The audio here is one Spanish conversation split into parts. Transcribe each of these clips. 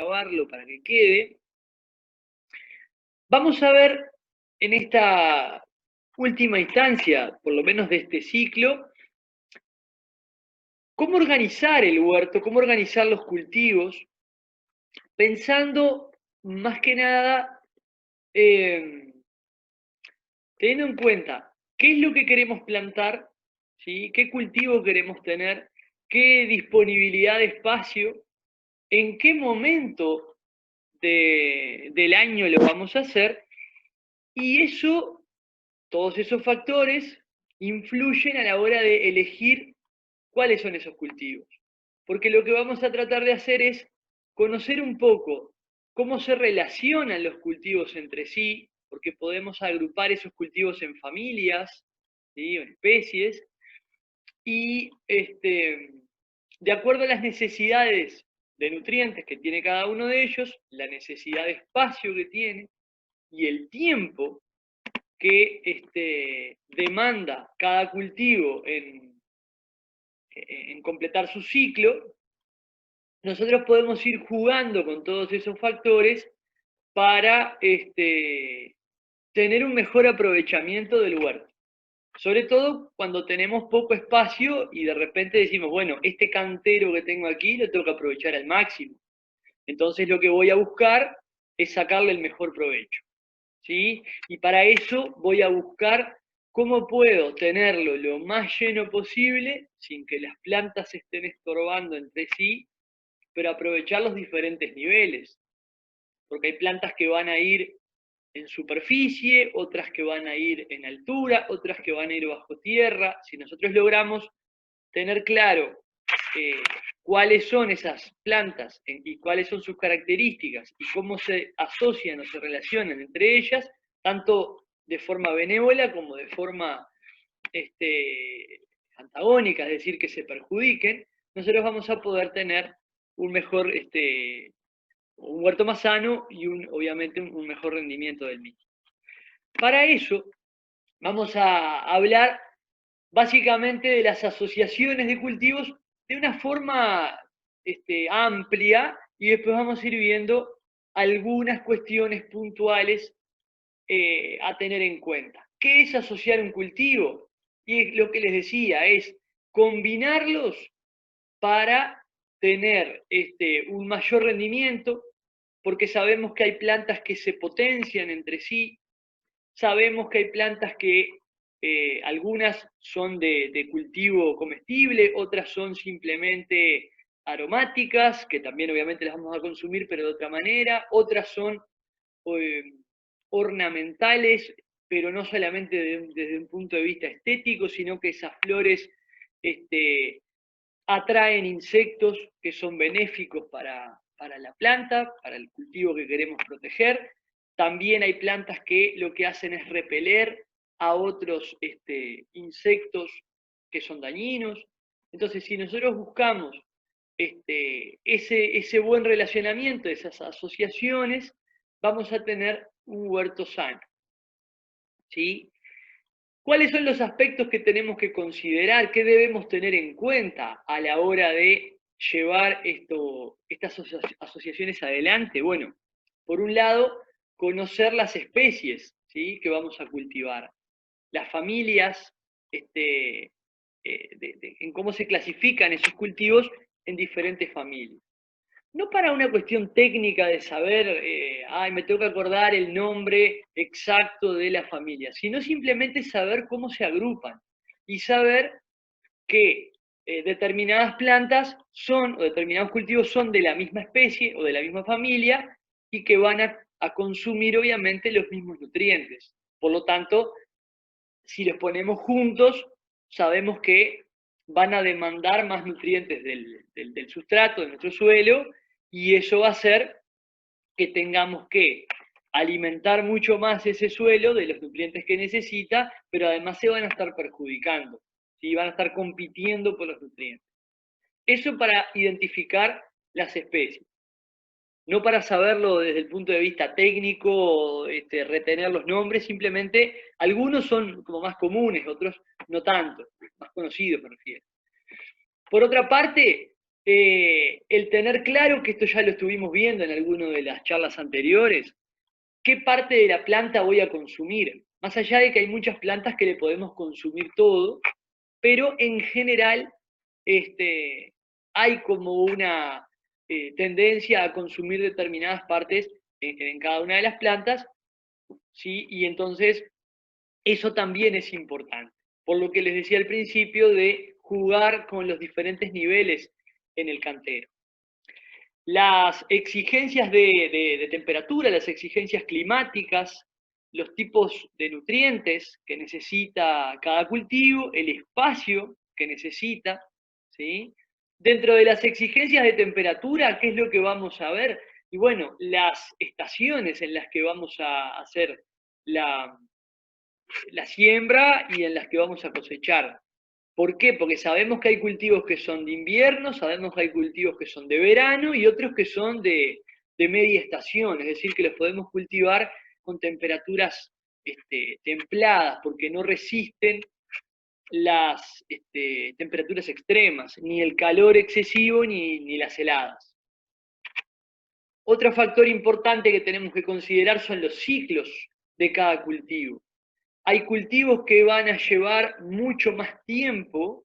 grabarlo para que quede. Vamos a ver en esta última instancia, por lo menos de este ciclo, cómo organizar el huerto, cómo organizar los cultivos, pensando más que nada, teniendo en cuenta qué es lo que queremos plantar, ¿sí? Qué cultivo queremos tener, qué disponibilidad de espacio, en qué momento del año lo vamos a hacer, y eso, todos esos factores influyen a la hora de elegir cuáles son esos cultivos. Porque lo que vamos a tratar de hacer es conocer un poco cómo se relacionan los cultivos entre sí, porque podemos agrupar esos cultivos en familias, ¿sí? O en especies, y de acuerdo a las necesidades de nutrientes que tiene cada uno de ellos, la necesidad de espacio que tiene y el tiempo que demanda cada cultivo en completar su ciclo, nosotros podemos ir jugando con todos esos factores para tener un mejor aprovechamiento del huerto. Sobre todo cuando tenemos poco espacio y de repente decimos, bueno, este cantero que tengo aquí lo tengo que aprovechar al máximo. Entonces lo que voy a buscar es sacarle el mejor provecho, ¿sí? Y para eso voy a buscar cómo puedo tenerlo lo más lleno posible sin que las plantas estén estorbando entre sí, pero aprovechar los diferentes niveles, porque hay plantas que van a ir en superficie, otras que van a ir en altura, otras que van a ir bajo tierra. Si nosotros logramos tener claro cuáles son esas plantas y cuáles son sus características y cómo se asocian o se relacionan entre ellas, tanto de forma benévola como de forma antagónica, es decir, que se perjudiquen, nosotros vamos a poder tener un mejor, un huerto más sano y obviamente un mejor rendimiento del mismo. Para eso vamos a hablar básicamente de las asociaciones de cultivos de una forma amplia, y después vamos a ir viendo algunas cuestiones puntuales a tener en cuenta. ¿Qué es asociar un cultivo? Y lo que les decía es combinarlos para tener un mayor rendimiento, porque sabemos que hay plantas que se potencian entre sí, sabemos que hay plantas que algunas son de cultivo comestible, otras son simplemente aromáticas, que también obviamente las vamos a consumir, pero de otra manera, otras son eh, ornamentales, pero no solamente desde un punto de vista estético, sino que esas flores atraen insectos que son benéficos para la planta, para el cultivo que queremos proteger. También hay plantas que lo que hacen es repeler a otros insectos que son dañinos. Entonces, si nosotros buscamos ese buen relacionamiento, esas asociaciones, vamos a tener un huerto sano, ¿sí? ¿Cuáles son los aspectos que tenemos que considerar, qué debemos tener en cuenta a la hora de llevar estas asociaciones adelante? Bueno, por un lado, conocer las especies, ¿sí?, que vamos a cultivar, las familias, en cómo se clasifican esos cultivos en diferentes familias. No para una cuestión técnica de saber, me tengo que acordar el nombre exacto de la familia, sino simplemente saber cómo se agrupan y saber que determinadas plantas son, o determinados cultivos son de la misma especie o de la misma familia y que van a consumir obviamente los mismos nutrientes. Por lo tanto, si los ponemos juntos, sabemos que van a demandar más nutrientes del sustrato, de nuestro suelo, y eso va a hacer que tengamos que alimentar mucho más ese suelo de los nutrientes que necesita, pero además se van a estar perjudicando, ¿sí? Van a estar compitiendo por los nutrientes. Eso para identificar las especies. No para saberlo desde el punto de vista técnico, retener los nombres, simplemente algunos son como más comunes, otros no tanto, más conocidos me refiero. Por otra parte, el tener claro, que esto ya lo estuvimos viendo en alguna de las charlas anteriores, qué parte de la planta voy a consumir. Más allá de que hay muchas plantas que le podemos consumir todo, pero en general hay como una tendencia a consumir determinadas partes en cada una de las plantas, ¿sí? Y entonces eso también es importante. Por lo que les decía al principio de jugar con los diferentes niveles en el cantero. Las exigencias de temperatura, las exigencias climáticas, los tipos de nutrientes que necesita cada cultivo, el espacio que necesita, ¿sí? Dentro de las exigencias de temperatura, ¿qué es lo que vamos a ver? Y bueno, las estaciones en las que vamos a hacer la siembra y en las que vamos a cosechar. ¿Por qué? Porque sabemos que hay cultivos que son de invierno, sabemos que hay cultivos que son de verano y otros que son de media estación, es decir, que los podemos cultivar con temperaturas templadas, porque no resisten las temperaturas extremas, ni el calor excesivo ni las heladas. Otro factor importante que tenemos que considerar son los ciclos de cada cultivo. Hay cultivos que van a llevar mucho más tiempo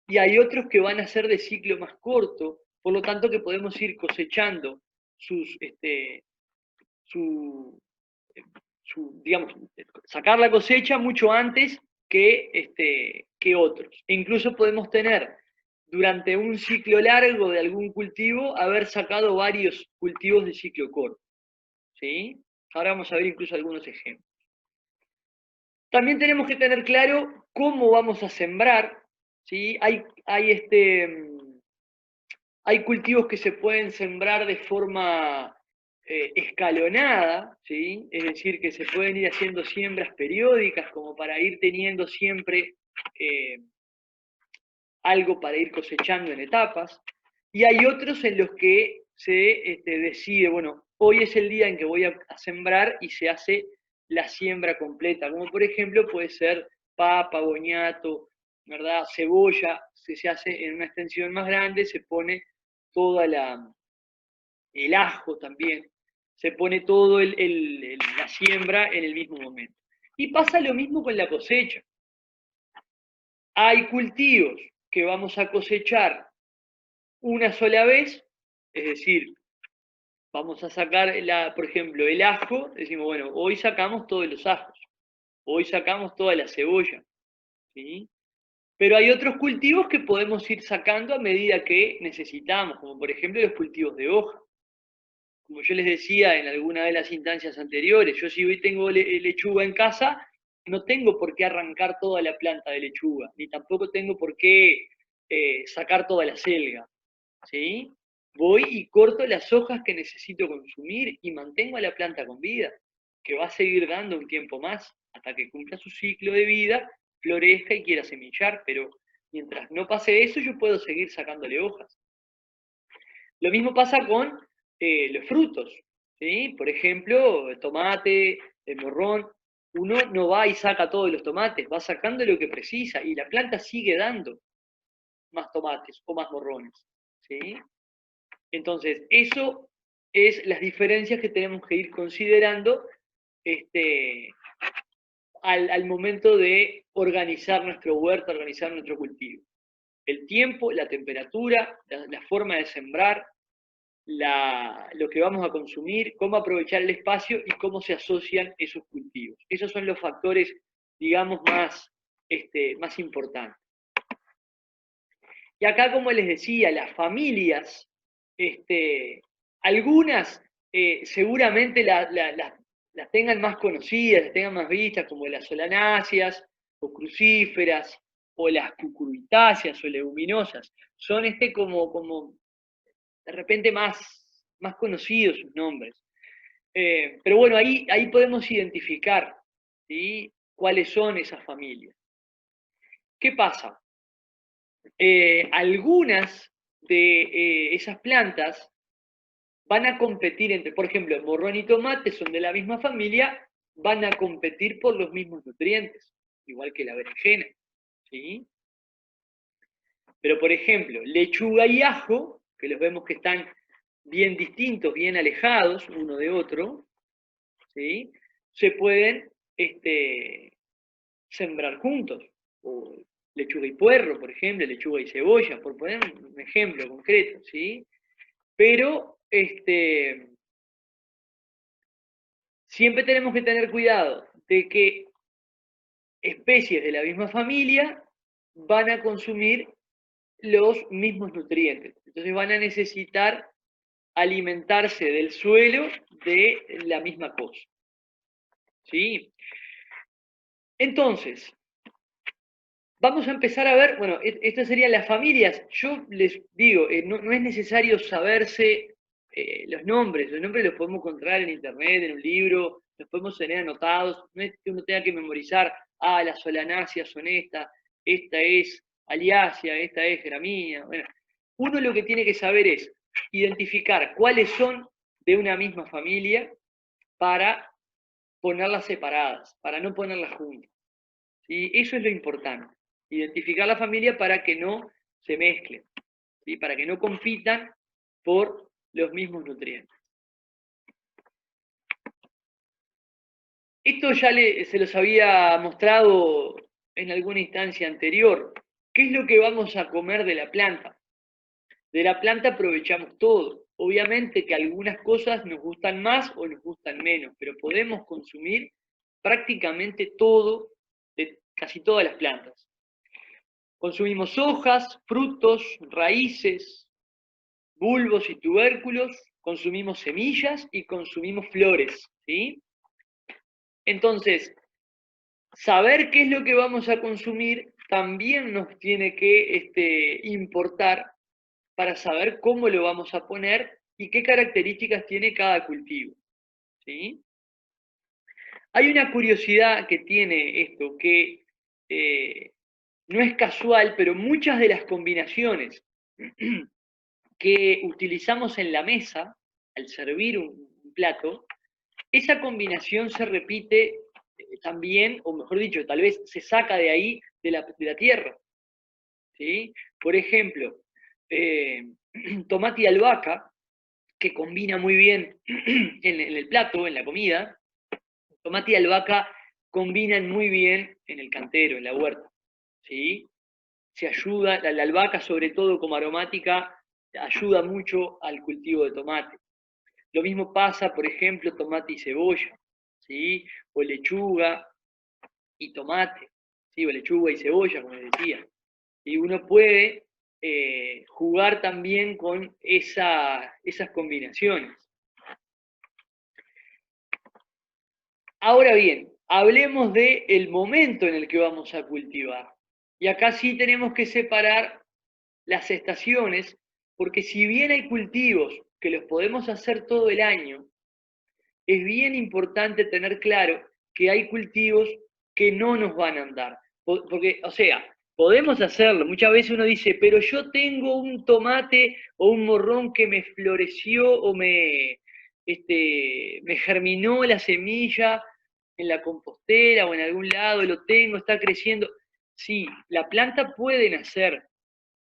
y hay otros que van a ser de ciclo más corto, por lo tanto que podemos ir cosechando digamos, sacar la cosecha mucho antes que otros. E incluso podemos tener durante un ciclo largo de algún cultivo, haber sacado varios cultivos de ciclo corto. ¿Sí? Ahora vamos a ver incluso algunos ejemplos. También tenemos que tener claro cómo vamos a sembrar. ¿Sí? Hay cultivos que se pueden sembrar de forma escalonada, ¿sí? Es decir, que se pueden ir haciendo siembras periódicas como para ir teniendo siempre algo para ir cosechando en etapas. Y hay otros en los que se decide, bueno, hoy es el día en que voy a sembrar y se hace la siembra completa, como por ejemplo puede ser papa, boñato, ¿verdad? Cebolla, se hace en una extensión más grande, se pone toda el ajo también, se pone todo la siembra en el mismo momento. Y pasa lo mismo con la cosecha. Hay cultivos que vamos a cosechar una sola vez, es decir, vamos a sacar, por ejemplo, el ajo, decimos, bueno, hoy sacamos todos los ajos, hoy sacamos toda la cebolla, ¿sí? Pero hay otros cultivos que podemos ir sacando a medida que necesitamos, como por ejemplo los cultivos de hoja. Como yo les decía en alguna de las instancias anteriores, yo si hoy tengo lechuga en casa, no tengo por qué arrancar toda la planta de lechuga, ni tampoco tengo por qué sacar toda la selga, ¿sí? Voy y corto las hojas que necesito consumir y mantengo a la planta con vida, que va a seguir dando un tiempo más, hasta que cumpla su ciclo de vida, florezca y quiera semillar, pero mientras no pase eso, yo puedo seguir sacándole hojas. Lo mismo pasa con los frutos, ¿sí? Por ejemplo, el tomate, el morrón, uno no va y saca todos los tomates, va sacando lo que precisa y la planta sigue dando más tomates o más morrones, ¿sí? Entonces, eso es las diferencias que tenemos que ir considerando al momento de organizar nuestro huerto, organizar nuestro cultivo. El tiempo, la temperatura, la forma de sembrar, lo que vamos a consumir, cómo aprovechar el espacio y cómo se asocian esos cultivos. Esos son los factores, digamos, más importantes. Y acá, como les decía, las familias, algunas seguramente las tengan más conocidas, las tengan más vistas, como las solanáceas, o crucíferas, o las cucurbitáceas, o leguminosas. Son como de repente más conocidos sus nombres. Pero bueno, ahí podemos identificar, ¿sí? Cuáles son esas familias. ¿Qué pasa? Algunas de esas plantas van a competir entre, por ejemplo, morrón y tomate son de la misma familia, van a competir por los mismos nutrientes, igual que la berenjena, ¿sí? Pero, por ejemplo, lechuga y ajo, que los vemos que están bien distintos, bien alejados uno de otro, ¿sí? Se pueden sembrar juntos. O lechuga y puerro, por ejemplo, lechuga y cebolla, por poner un ejemplo concreto, ¿sí? Pero siempre tenemos que tener cuidado de que especies de la misma familia van a consumir los mismos nutrientes. Entonces van a necesitar alimentarse del suelo de la misma cosa. ¿Sí? Entonces, vamos a empezar a ver, bueno, estas serían las familias. Yo les digo, no es necesario saberse los nombres los podemos encontrar en internet, en un libro, los podemos tener anotados, no es que uno tenga que memorizar, las solanáceas son esta es aliácea, esta es gramínea. Bueno, uno lo que tiene que saber es identificar cuáles son de una misma familia para ponerlas separadas, para no ponerlas juntas. ¿Sí? Eso es lo importante, identificar la familia para que no se mezclen, ¿sí? Para que no compitan por los mismos nutrientes. Esto ya se los había mostrado en alguna instancia anterior. ¿Qué es lo que vamos a comer de la planta? De la planta aprovechamos todo. Obviamente que algunas cosas nos gustan más o nos gustan menos, pero podemos consumir prácticamente todo de casi todas las plantas. Consumimos hojas, frutos, raíces, bulbos y tubérculos, consumimos semillas y consumimos flores, ¿sí? Entonces, saber qué es lo que vamos a consumir también nos tiene que importar para saber cómo lo vamos a poner y qué características tiene cada cultivo, ¿sí? Hay una curiosidad que tiene esto, que no es casual, pero muchas de las combinaciones que utilizamos en la mesa, al servir un plato, esa combinación se repite también, o mejor dicho, tal vez se saca de ahí, de la tierra. ¿Sí? Por ejemplo, tomate y albahaca, que combina muy bien en el plato, en la comida. Tomate y albahaca combinan muy bien en el cantero, en la huerta. ¿Sí? Se ayuda, la albahaca sobre todo como aromática, ayuda mucho al cultivo de tomate. Lo mismo pasa, por ejemplo, tomate y cebolla, ¿sí? O lechuga y tomate, ¿sí? O lechuga y cebolla, como les decía. Y uno puede jugar también con esas combinaciones. Ahora bien, hablemos del momento en el que vamos a cultivar. Y acá sí tenemos que separar las estaciones, porque si bien hay cultivos que los podemos hacer todo el año, es bien importante tener claro que hay cultivos que no nos van a andar. Porque, o sea, podemos hacerlo. Muchas veces uno dice, pero yo tengo un tomate o un morrón que me floreció o me germinó la semilla en la compostera o en algún lado, lo tengo, está creciendo. Sí, la planta puede nacer,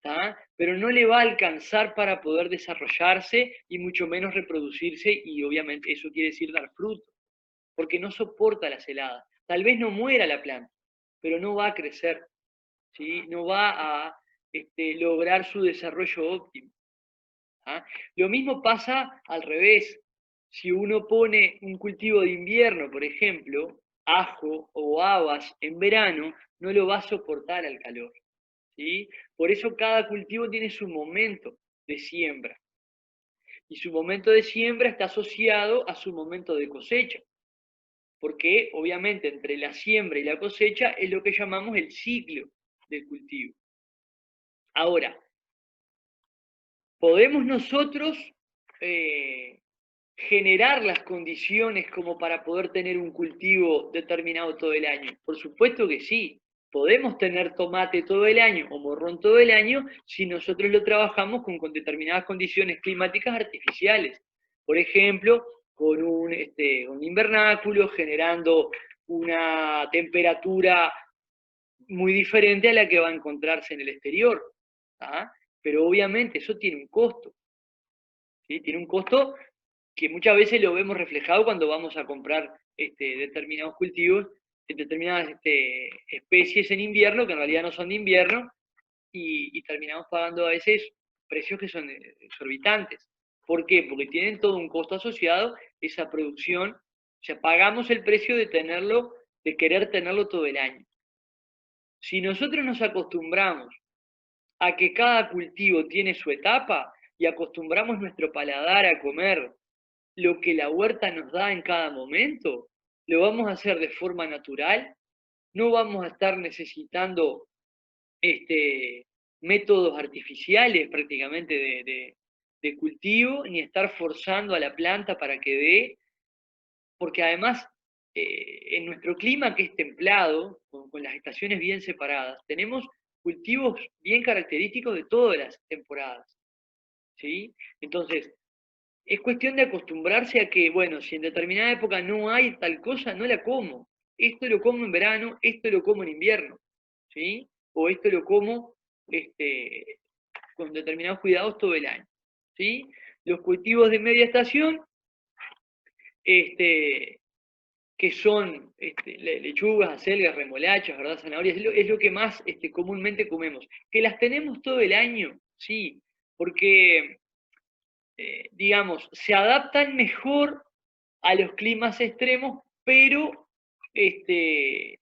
¿tá? Pero no le va a alcanzar para poder desarrollarse y mucho menos reproducirse, y obviamente eso quiere decir dar fruto, porque no soporta las heladas. Tal vez no muera la planta, pero no va a crecer, ¿sí? No va a lograr su desarrollo óptimo. ¿Ah? Lo mismo pasa al revés. Si uno pone un cultivo de invierno, por ejemplo, ajo o habas en verano, no lo va a soportar al calor. ¿Sí? Por eso cada cultivo tiene su momento de siembra. Y su momento de siembra está asociado a su momento de cosecha. Porque obviamente entre la siembra y la cosecha es lo que llamamos el ciclo del cultivo. Ahora, ¿podemos nosotros generar las condiciones como para poder tener un cultivo determinado todo el año? Por supuesto que sí. Podemos tener tomate todo el año o morrón todo el año si nosotros lo trabajamos con determinadas condiciones climáticas artificiales. Por ejemplo, con un invernáculo generando una temperatura muy diferente a la que va a encontrarse en el exterior. ¿tá? Pero obviamente eso tiene un costo, ¿sí? Tiene un costo que muchas veces lo vemos reflejado cuando vamos a comprar determinados cultivos, determinadas especies en invierno, que en realidad no son de invierno, y terminamos pagando a veces precios que son exorbitantes. ¿Por qué? Porque tienen todo un costo asociado esa producción, o sea, pagamos el precio de tenerlo, de querer tenerlo todo el año. Si nosotros nos acostumbramos a que cada cultivo tiene su etapa y acostumbramos nuestro paladar a comer lo que la huerta nos da en cada momento, lo vamos a hacer de forma natural, no vamos a estar necesitando métodos artificiales prácticamente de cultivo, ni estar forzando a la planta para que dé, porque además en nuestro clima que es templado, con las estaciones bien separadas, tenemos cultivos bien característicos de todas las temporadas, ¿sí? Entonces, es cuestión de acostumbrarse a que, bueno, si en determinada época no hay tal cosa, no la como. Esto lo como en verano, esto lo como en invierno, ¿sí? O esto lo como con determinados cuidados todo el año, ¿sí? Los cultivos de media estación, que son lechugas, acelgas, remolachas, ¿verdad? Zanahorias, es lo que más comúnmente comemos. Que las tenemos todo el año, sí, porque digamos, se adaptan mejor a los climas extremos, pero se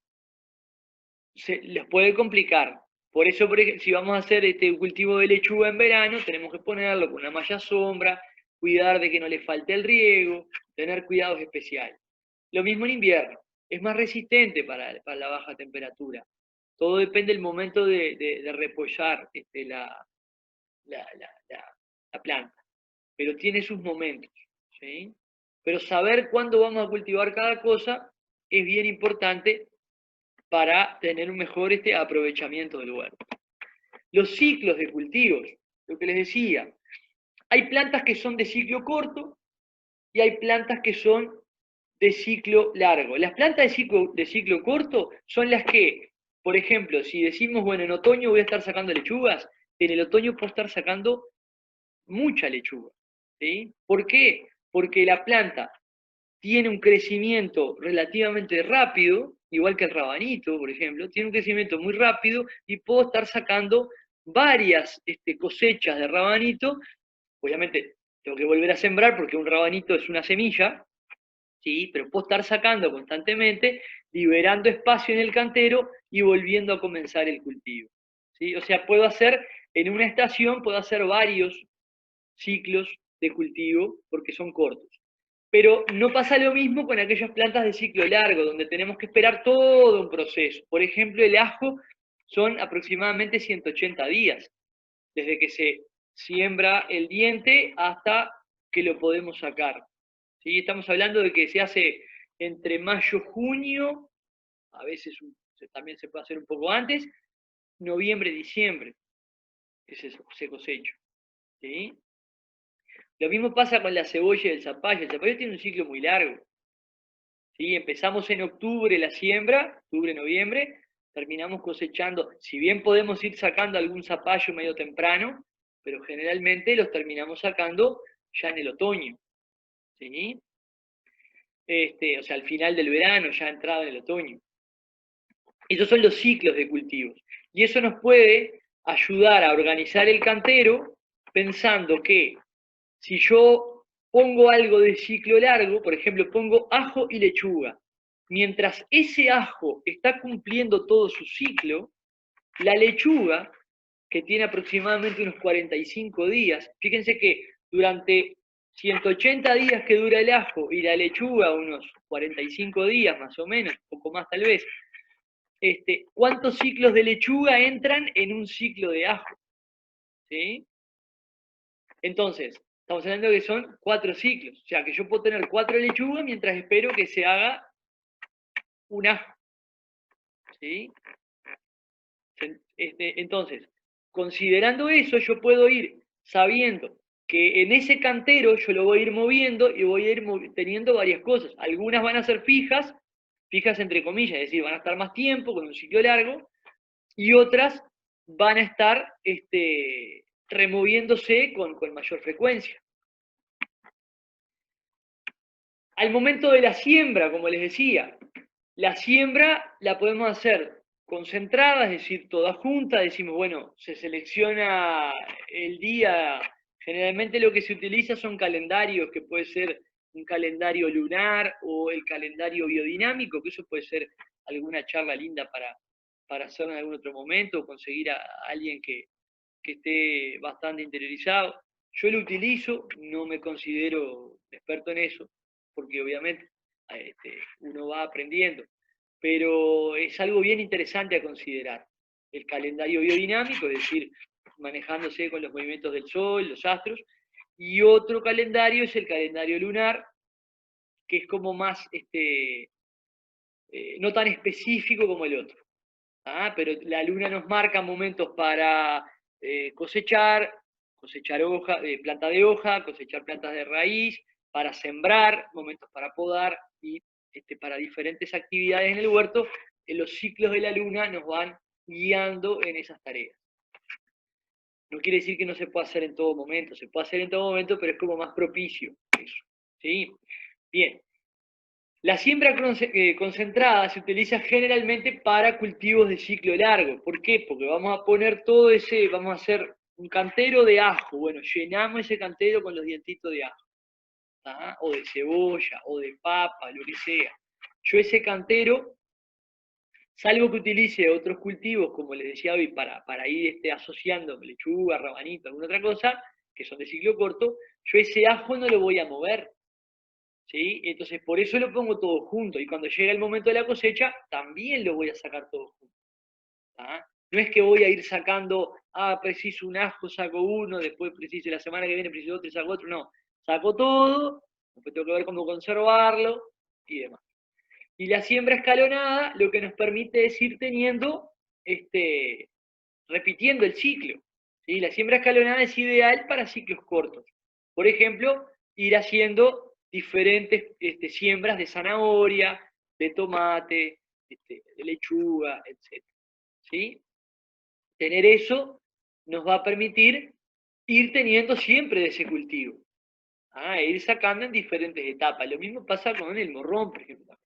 les puede complicar. Por eso, por ejemplo, si vamos a hacer un cultivo de lechuga en verano, tenemos que ponerlo con una malla sombra, cuidar de que no le falte el riego, tener cuidados especiales. Lo mismo en invierno, es más resistente para la baja temperatura. Todo depende del momento de repollar la planta, pero tiene sus momentos, ¿sí? Pero saber cuándo vamos a cultivar cada cosa es bien importante para tener un mejor aprovechamiento del huerto. Los ciclos de cultivos, lo que les decía, hay plantas que son de ciclo corto y hay plantas que son de ciclo largo. Las plantas de ciclo corto son las que, por ejemplo, si decimos, bueno, en otoño voy a estar sacando lechugas, en el otoño puedo estar sacando mucha lechuga, ¿sí? ¿Por qué? Porque la planta tiene un crecimiento relativamente rápido, igual que el rabanito, por ejemplo, tiene un crecimiento muy rápido y puedo estar sacando varias cosechas de rabanito. Obviamente tengo que volver a sembrar porque un rabanito es una semilla, ¿sí? Pero puedo estar sacando constantemente, liberando espacio en el cantero y volviendo a comenzar el cultivo, ¿sí? O sea, puedo hacer, en una estación, puedo hacer varios ciclos de cultivo porque son cortos. Pero no pasa lo mismo con aquellas plantas de ciclo largo, donde tenemos que esperar todo un proceso. Por ejemplo, el ajo son aproximadamente 180 días, desde que se siembra el diente hasta que lo podemos sacar. ¿Sí? Estamos hablando de que se hace entre mayo, junio, a veces también se puede hacer un poco antes, noviembre, diciembre, que se cosecha. ¿Sí? Lo mismo pasa con la cebolla y el zapallo. El zapallo tiene un ciclo muy largo. ¿Sí? Empezamos en octubre la siembra, octubre, noviembre, terminamos cosechando. Si bien podemos ir sacando algún zapallo medio temprano, pero generalmente los terminamos sacando ya en el otoño. ¿Sí? O sea, al final del verano, ya entrado en el otoño. Esos son los ciclos de cultivos. Y eso nos puede ayudar a organizar el cantero pensando que si yo pongo algo de ciclo largo, por ejemplo, pongo ajo y lechuga, mientras ese ajo está cumpliendo todo su ciclo, la lechuga, que tiene aproximadamente unos 45 días, fíjense que durante 180 días que dura el ajo y la lechuga unos 45 días más o menos, un poco más tal vez, ¿cuántos ciclos de lechuga entran en un ciclo de ajo? ¿Sí? Entonces, estamos hablando de que son 4 ciclos. O sea, que yo puedo tener 4 lechugas mientras espero que se haga un ajo. ¿Sí? Entonces, considerando eso, yo puedo ir sabiendo que en ese cantero yo lo voy a ir moviendo y voy a ir teniendo varias cosas. Algunas van a ser fijas, fijas entre comillas, es decir, van a estar más tiempo con un ciclo largo, y otras van a estar removiéndose con mayor frecuencia. Al momento de la siembra, como les decía, la siembra la podemos hacer concentrada, es decir, toda junta, decimos, bueno, se selecciona el día, generalmente lo que se utiliza son calendarios, que puede ser un calendario lunar o el calendario biodinámico, que eso puede ser alguna charla linda para hacer en algún otro momento, o conseguir a alguien que esté bastante interiorizado. Yo lo utilizo, no me considero experto en eso, porque obviamente uno va aprendiendo, pero es algo bien interesante a considerar. El calendario biodinámico, es decir, manejándose con los movimientos del Sol, los astros, y otro calendario es el calendario lunar, que es como más, no tan específico como el otro. Pero la luna nos marca momentos para cosechar hoja, planta de hoja, cosechar plantas de raíz, para sembrar, momentos para podar y para diferentes actividades en el huerto. Los ciclos de la luna nos van guiando en esas tareas. No quiere decir que no se pueda hacer en todo momento, se puede hacer en todo momento, pero es como más propicio eso. ¿Sí? Bien. La siembra concentrada se utiliza generalmente para cultivos de ciclo largo. ¿Por qué? Porque vamos a poner todo ese, vamos a hacer un cantero de ajo. Bueno, llenamos ese cantero con los dientitos de ajo, o de cebolla, o de papa, lo que sea. Yo ese cantero, salvo que utilice otros cultivos, como les decía hoy, para ir asociando lechuga, rabanito, alguna otra cosa, que son de ciclo corto, yo ese ajo no lo voy a mover. ¿Sí? Entonces, por eso lo pongo todo junto. Y cuando llega el momento de la cosecha, también lo voy a sacar todo junto. No es que voy a ir sacando, preciso un ajo, saco uno, después preciso la semana que viene, preciso otro y saco otro. No, saco todo, después tengo que ver cómo conservarlo y demás. Y la siembra escalonada lo que nos permite es ir teniendo, repitiendo el ciclo. ¿Sí? La siembra escalonada es ideal para ciclos cortos. Por ejemplo, ir haciendo diferentes siembras de zanahoria, de tomate, de lechuga, etc. ¿Sí? Tener eso nos va a permitir ir teniendo siempre de ese cultivo. E ir sacando en diferentes etapas. Lo mismo pasa con el morrón, por ejemplo.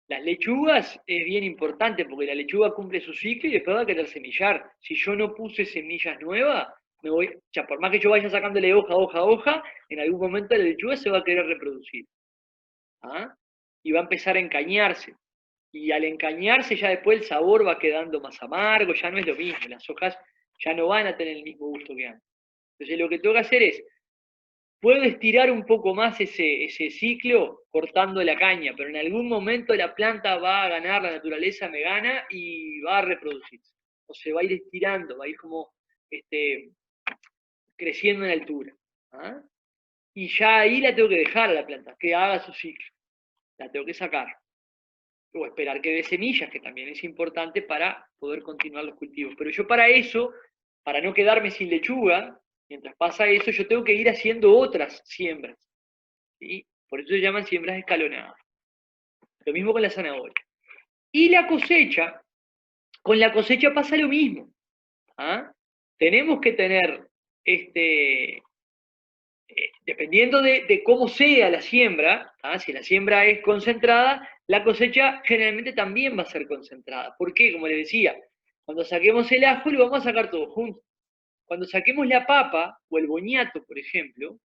Las lechugas es bien importante porque la lechuga cumple su ciclo y después va a querer semillar. Si yo no puse semillas nuevas, por más que yo vaya sacándole hoja, en algún momento la lechuga se va a querer reproducir. Y va a empezar a encañarse. Y al encañarse ya después el sabor va quedando más amargo, ya no es lo mismo, las hojas ya no van a tener el mismo gusto que antes. Entonces lo que tengo que hacer es, puedo estirar un poco más ese ciclo cortando la caña, pero en algún momento la planta va a ganar, la naturaleza me gana y va a reproducirse. O se va a ir estirando, va a ir como creciendo en altura. Y ya ahí la tengo que dejar a la planta, que haga su ciclo. La tengo que sacar. O esperar que dé semillas, que también es importante para poder continuar los cultivos. Pero yo para eso, para no quedarme sin lechuga, mientras pasa eso, yo tengo que ir haciendo otras siembras. ¿Sí? Por eso se llaman siembras escalonadas. Lo mismo con la zanahoria. Y la cosecha, con la cosecha pasa lo mismo. Tenemos que tener, dependiendo de cómo sea la siembra, si la siembra es concentrada, la cosecha generalmente también va a ser concentrada. ¿Por qué? Como les decía, cuando saquemos el ajo lo vamos a sacar todo junto. Cuando saquemos la papa o el boñato, por ejemplo,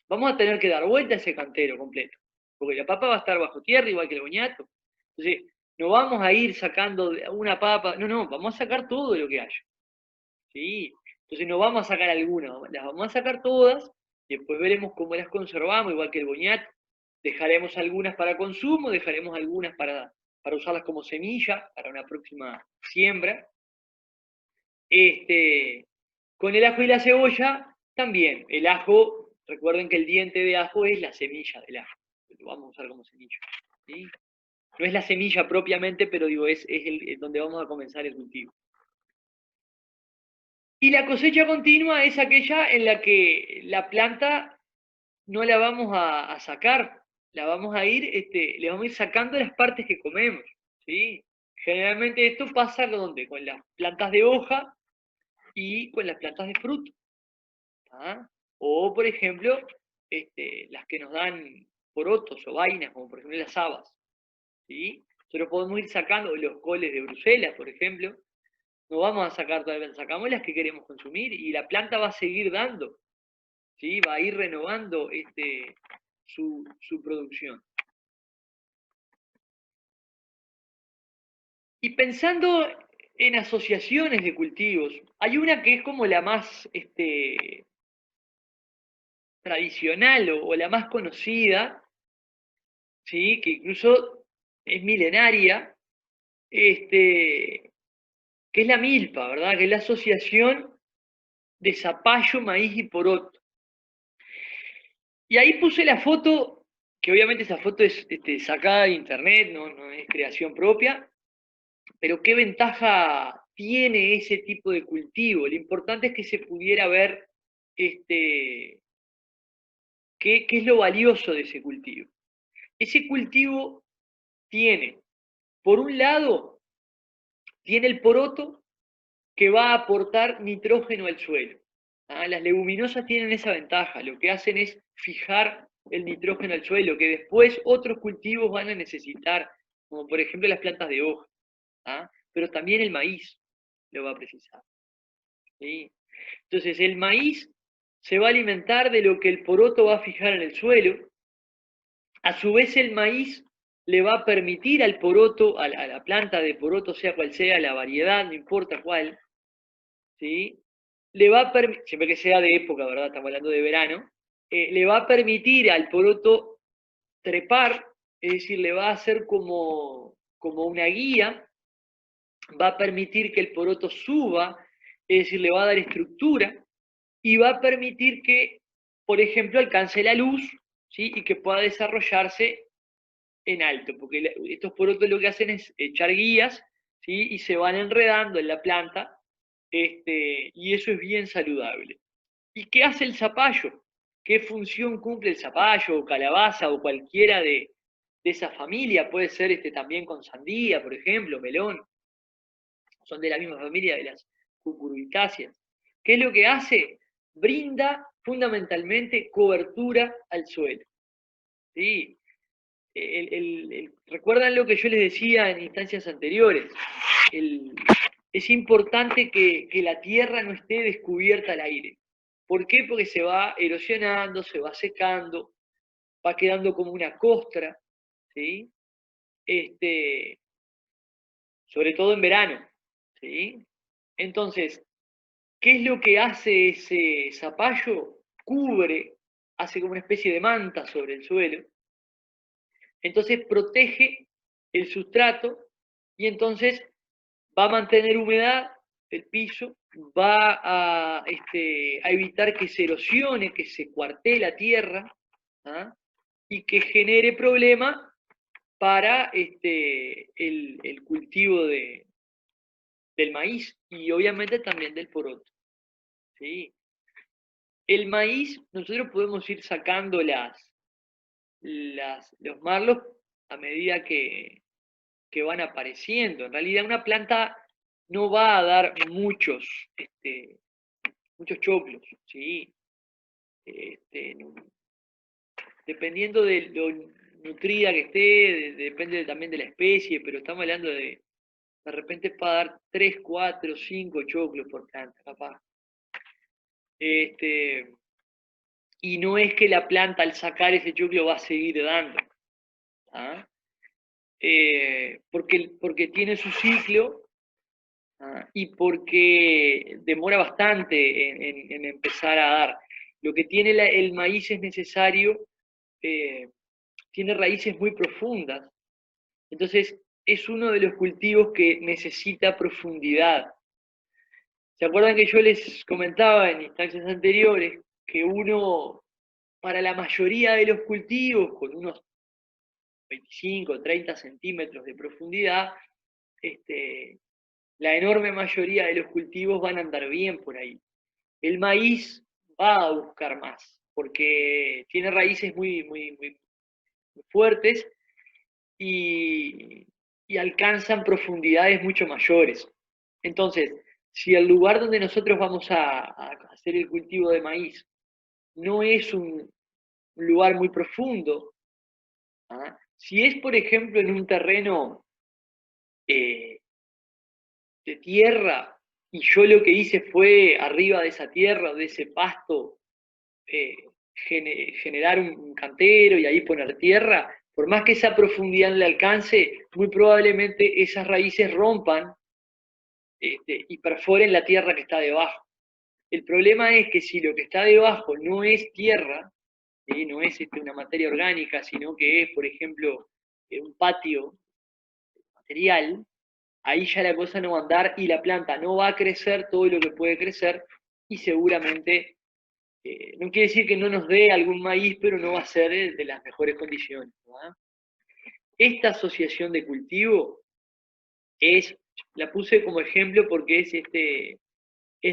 vamos a tener que dar vuelta a ese cantero completo, porque la papa va a estar bajo tierra igual que el boñato. Entonces, no vamos a ir sacando una papa, no, vamos a sacar todo lo que haya. ¿Sí? Entonces no vamos a sacar algunas, las vamos a sacar todas, y después veremos cómo las conservamos, igual que el boñato. Dejaremos algunas para consumo, dejaremos algunas para usarlas como semilla para una próxima siembra. Con el ajo y la cebolla, también. El ajo, recuerden que el diente de ajo es la semilla del ajo. Lo vamos a usar como semilla. ¿Sí? No es la semilla propiamente, pero digo, es donde vamos a comenzar el cultivo. Y la cosecha continua es aquella en la que la planta no la vamos a sacar, la vamos a ir, le vamos a ir sacando las partes que comemos. ¿Sí? Generalmente esto pasa ¿dónde? Con las plantas de hoja y con las plantas de fruto. ¿Ah? O, por ejemplo, las que nos dan porotos o vainas, como por ejemplo las habas. ¿Sí? Nosotros podemos ir sacando los coles de Bruselas, por ejemplo. No vamos a sacar todas, sacamos las que queremos consumir y la planta va a seguir dando. ¿Sí? Va a ir renovando su producción. Y pensando en asociaciones de cultivos, hay una que es como la más tradicional o la más conocida, ¿sí? Que incluso es milenaria, que es la milpa, ¿verdad? Que es la asociación de zapallo, maíz y poroto. Y ahí puse la foto, que obviamente esa foto es sacada de internet, no es creación propia, pero qué ventaja tiene ese tipo de cultivo. Lo importante es que se pudiera ver qué es lo valioso de ese cultivo. Ese cultivo tiene, por un lado, tiene el poroto que va a aportar nitrógeno al suelo. ¿Ah? Las leguminosas tienen esa ventaja, lo que hacen es fijar el nitrógeno al suelo, que después otros cultivos van a necesitar, como por ejemplo las plantas de hoja, ¿ah? Pero también el maíz lo va a precisar. ¿Sí? Entonces el maíz se va a alimentar de lo que el poroto va a fijar en el suelo, a su vez el maíz le va a permitir al poroto, a la planta de poroto, sea cual sea la variedad, no importa cuál, ¿sí? Le va a permitir, siempre que sea de época, ¿verdad? Estamos hablando de verano, le va a permitir al poroto trepar, es decir, le va a hacer como una guía, va a permitir que el poroto suba, es decir, le va a dar estructura, y va a permitir que, por ejemplo, alcance la luz, ¿sí? Y que pueda desarrollarse en alto, porque estos porotos lo que hacen es echar guías, ¿sí? Y se van enredando en la planta, y eso es bien saludable. ¿Y qué hace el zapallo? ¿Qué función cumple el zapallo o calabaza o cualquiera de esa familia? Puede ser también con sandía, por ejemplo, melón. Son de la misma familia de las cucurbitáceas. ¿Qué es lo que hace? Brinda fundamentalmente cobertura al suelo. ¿Sí? ¿Recuerdan lo que yo les decía en instancias anteriores? Es importante que la tierra no esté descubierta al aire. ¿Por qué? Porque se va erosionando, se va secando, va quedando como una costra, ¿sí? Sobre todo en verano, ¿sí? Entonces, ¿qué es lo que hace ese zapallo? Cubre, hace como una especie de manta sobre el suelo, entonces protege el sustrato y entonces va a mantener humedad el piso, va a evitar que se erosione, que se cuartee la tierra, ¿ah? Y que genere problema para el cultivo del maíz y obviamente también del poroto. ¿Sí? El maíz, nosotros podemos ir sacando los marlos a medida que van apareciendo. En realidad una planta no va a dar muchos choclos, ¿sí? Dependiendo de lo nutrida que esté, depende también de la especie, pero estamos hablando de repente para dar 3, 4, 5 choclos por planta, capaz. Y no es que la planta al sacar ese choclo va a seguir dando, ¿ah? Porque tiene su ciclo, ¿ah? Y porque demora bastante en empezar a dar. Lo que tiene el maíz es necesario, tiene raíces muy profundas, entonces es uno de los cultivos que necesita profundidad. ¿Se acuerdan que yo les comentaba en instancias anteriores que uno, para la mayoría de los cultivos, con unos 25 o 30 centímetros de profundidad, la enorme mayoría de los cultivos van a andar bien por ahí? El maíz va a buscar más, porque tiene raíces muy, muy, muy fuertes y y alcanzan profundidades mucho mayores. Entonces, si el lugar donde nosotros vamos a hacer el cultivo de maíz no es un lugar muy profundo, ¿ah? Si es, por ejemplo, en un terreno de tierra, y yo lo que hice fue arriba de esa tierra, de ese pasto, eh, generar un cantero y ahí poner tierra, por más que esa profundidad le alcance, muy probablemente esas raíces rompan y perforen la tierra que está debajo. El problema es que si lo que está debajo no es tierra, ¿sí? No es una materia orgánica, sino que es, por ejemplo, un patio material, ahí ya la cosa no va a andar y la planta no va a crecer todo lo que puede crecer y seguramente, no quiere decir que no nos dé algún maíz, pero no va a ser de las mejores condiciones, ¿no? Esta asociación de cultivo la puse como ejemplo porque es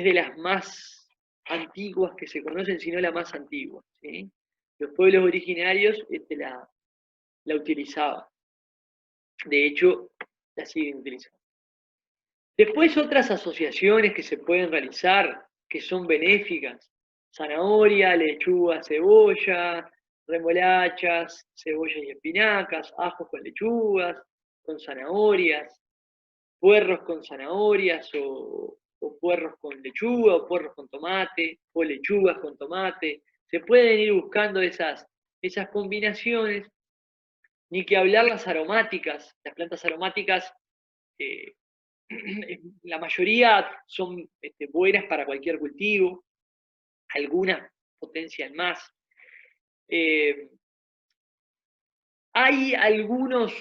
de las más antiguas que se conocen, si no la más antigua, ¿sí? Los pueblos originarios la utilizaban. De hecho, la siguen utilizando. Después otras asociaciones que se pueden realizar, que son benéficas: zanahoria, lechuga, cebolla, remolachas, cebollas y espinacas, ajos con lechugas, con zanahorias, puerros con zanahorias o puerros con lechuga, o puerros con tomate, o lechugas con tomate. Se pueden ir buscando esas combinaciones, ni que hablar las aromáticas. Las plantas aromáticas, eh, la mayoría son buenas para cualquier cultivo, algunas potencian más. Hay algunas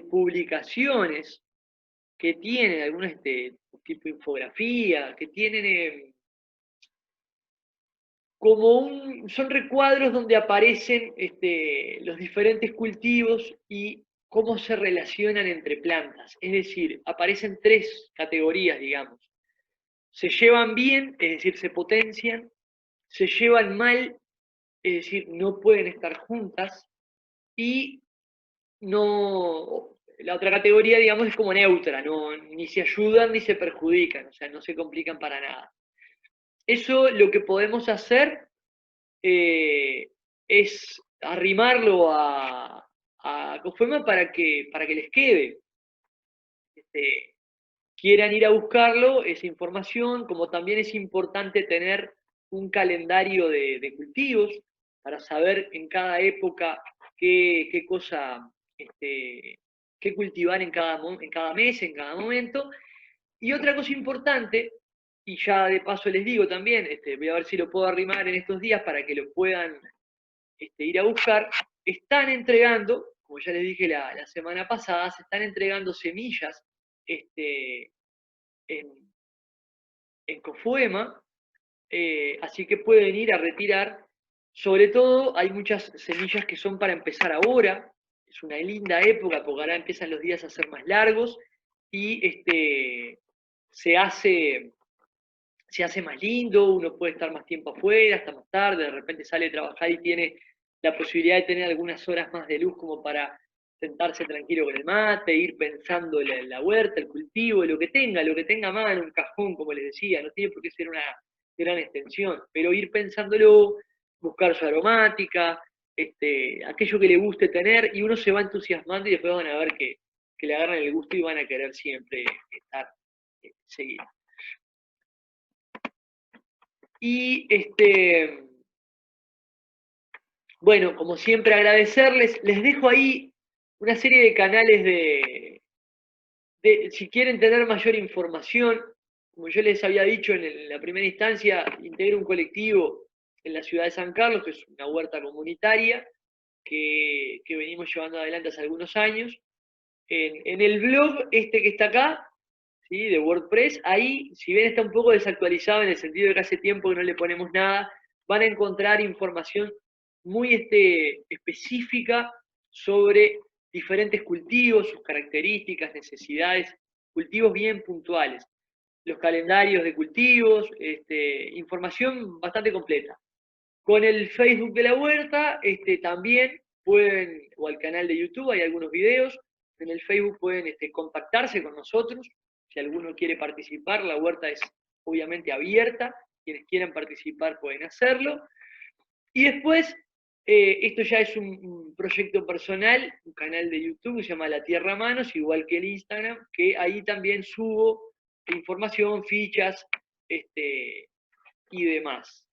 publicaciones que tienen algunos tipo de infografía, que tienen son recuadros donde aparecen los diferentes cultivos y cómo se relacionan entre plantas. Es decir, aparecen tres categorías, digamos. Se llevan bien, es decir, se potencian; se llevan mal, es decir, no pueden estar juntas; y no, la otra categoría, digamos, es como neutra, no, ni se ayudan ni se perjudican, o sea, no se complican para nada. Eso lo que podemos hacer es arrimarlo a Cofema para que les quede. Quieran ir a buscarlo, esa información, como también es importante tener un calendario de cultivos para saber en cada época qué cosa, qué cultivar en cada mes, en cada momento. Y otra cosa importante, y ya de paso les digo también, voy a ver si lo puedo arrimar en estos días para que lo puedan ir a buscar. Están entregando, como ya les dije la semana pasada, se están entregando semillas en, en Cofuema, así que pueden ir a retirar. Sobre todo hay muchas semillas que son para empezar ahora, es una linda época porque ahora empiezan los días a ser más largos y se hace más lindo, uno puede estar más tiempo afuera, hasta más tarde, de repente sale a trabajar y tiene la posibilidad de tener algunas horas más de luz como para sentarse tranquilo con el mate, ir pensando la huerta, el cultivo, lo que tenga a mano, un cajón, como les decía, no tiene por qué ser una gran extensión, pero ir pensándolo, buscar su aromática, aquello que le guste tener, y uno se va entusiasmando y después van a ver que le agarran el gusto y van a querer siempre estar seguido. Y bueno, como siempre agradecerles, les dejo ahí una serie de canales si quieren tener mayor información. Como yo les había dicho en la primera instancia, integro un colectivo en la ciudad de San Carlos, que es una huerta comunitaria que venimos llevando adelante hace algunos años. En el blog que está acá, ¿sí?, de WordPress, ahí, si bien está un poco desactualizado en el sentido de que hace tiempo que no le ponemos nada, van a encontrar información muy específica sobre diferentes cultivos, sus características, necesidades, cultivos bien puntuales, los calendarios de cultivos, información bastante completa. Con el Facebook de la huerta también pueden, o al canal de YouTube, hay algunos videos. En el Facebook pueden contactarse con nosotros. Si alguno quiere participar, la huerta es obviamente abierta. Quienes quieran participar pueden hacerlo. Y después, esto ya es un proyecto personal, un canal de YouTube que se llama La Tierra a Manos, igual que el Instagram, que ahí también subo información, fichas y demás.